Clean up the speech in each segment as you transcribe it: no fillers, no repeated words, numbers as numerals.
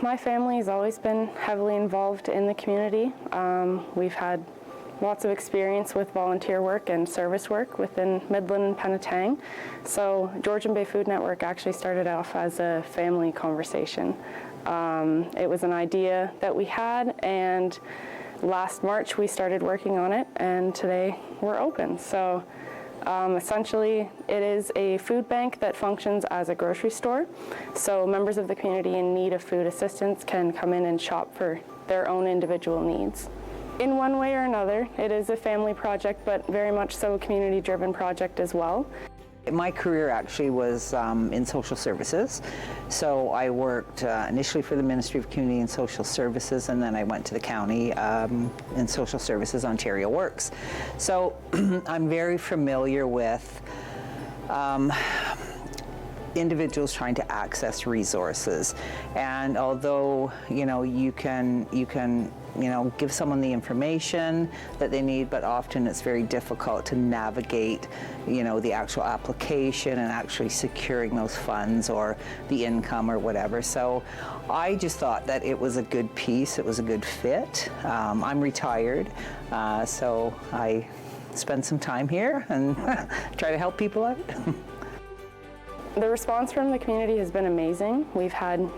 my family has always been heavily involved in the community. We've had lots of experience with volunteer work and service work within Midland and Penetang. So Georgian Bay Food Network actually started off as a family conversation. It was an idea that we had, and last March we started working on it, and today we're open. So essentially it is a food bank that functions as a grocery store. So members of the community in need of food assistance can come in and shop for their own individual needs. In one way or another, it is a family project, but very much so a community-driven project as well. My career actually was in social services. So I worked initially for the Ministry of Community and Social Services, and then I went to the county in Social Services, Ontario Works. So I'm very familiar with individuals trying to access resources. And although, you can give someone the information that they need, but often it's very difficult to navigate, the actual application and actually securing those funds or the income or whatever. So I just thought that it was a good piece, it was a good fit. I'm retired, so I spend some time here and try to help people out. The response from the community has been amazing. We've had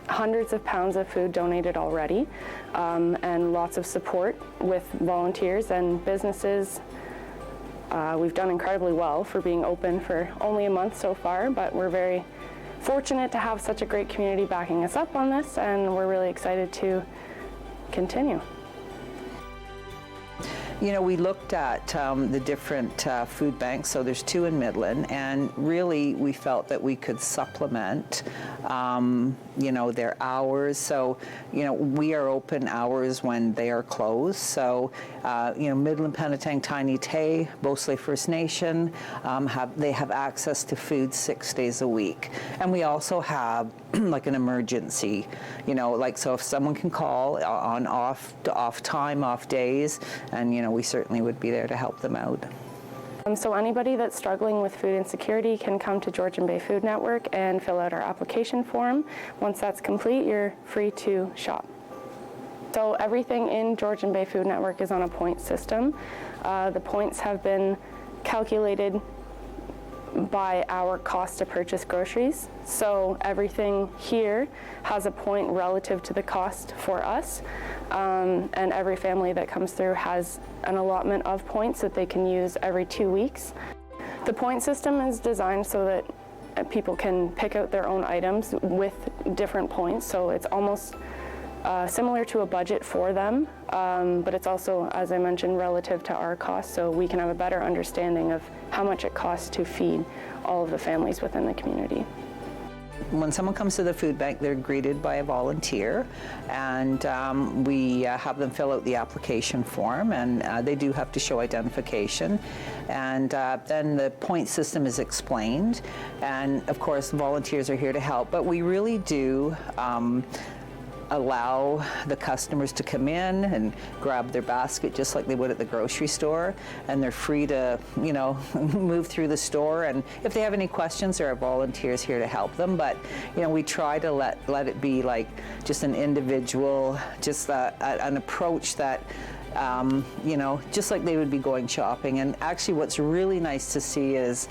hundreds of pounds of food donated already, and lots of support with volunteers and businesses. We've done incredibly well for being open for only a month so far, but we're very fortunate to have such a great community backing us up on this, and we're really excited to continue. We looked at the different food banks, so there's 2 in Midland, and really we felt that we could supplement, their hours. So, we are open hours when they are closed. So, Midland, Penetang, Tiny Tay, mostly First Nation, they have access to food 6 days a week. And we also have like an emergency, so if someone can call on off time, off days, and we certainly would be there to help them out. So anybody that's struggling with food insecurity can come to Georgian Bay Food Network and fill out our application form. Once that's complete, you're free to shop. So everything in Georgian Bay Food Network is on a point system. The points have been calculated by our cost to purchase groceries. So everything here has a point relative to the cost for us, and every family that comes through has an allotment of points that they can use every 2 weeks. The point system is designed so that people can pick out their own items with different points, so it's almost similar to a budget for them, but it's also, as I mentioned, relative to our costs, so we can have a better understanding of how much it costs to feed all of the families within the community. When someone comes to the food bank, they're greeted by a volunteer, and we have them fill out the application form, and they do have to show identification. And then the point system is explained, and of course volunteers are here to help, but we really do allow the customers to come in and grab their basket just like they would at the grocery store, and they're free to move through the store, and if they have any questions, there are volunteers here to help them. But we try to let it be like just an individual, just an approach that just like they would be going shopping. And actually what's really nice to see is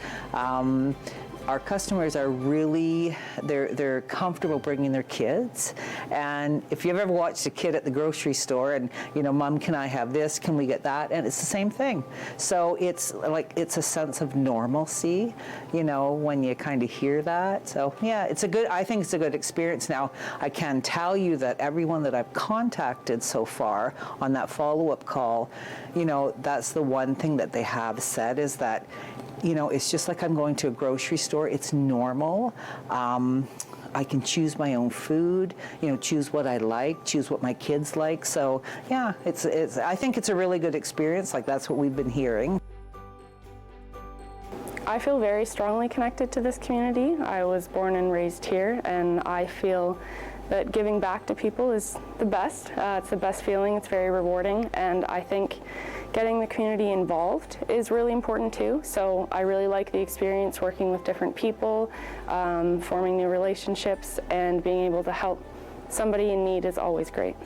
our customers are really, they're comfortable bringing their kids. And if you've ever watched a kid at the grocery store and, Mom, can I have this? Can we get that? And it's the same thing. So it's a sense of normalcy, when you kind of hear that. So yeah, I think it's a good experience. Now, I can tell you that everyone that I've contacted so far on that follow-up call, that's the one thing that they have said is that, it's just like I'm going to a grocery store. It's normal. I can choose my own food, choose what I like, choose what my kids like. So yeah, I think it's a really good experience. Like, that's what we've been hearing. I feel very strongly connected to this community. I was born and raised here, and I feel that giving back to people is the best. It's the best feeling. It's very rewarding, and I think getting the community involved is really important too. So I really like the experience working with different people, forming new relationships, and being able to help somebody in need is always great.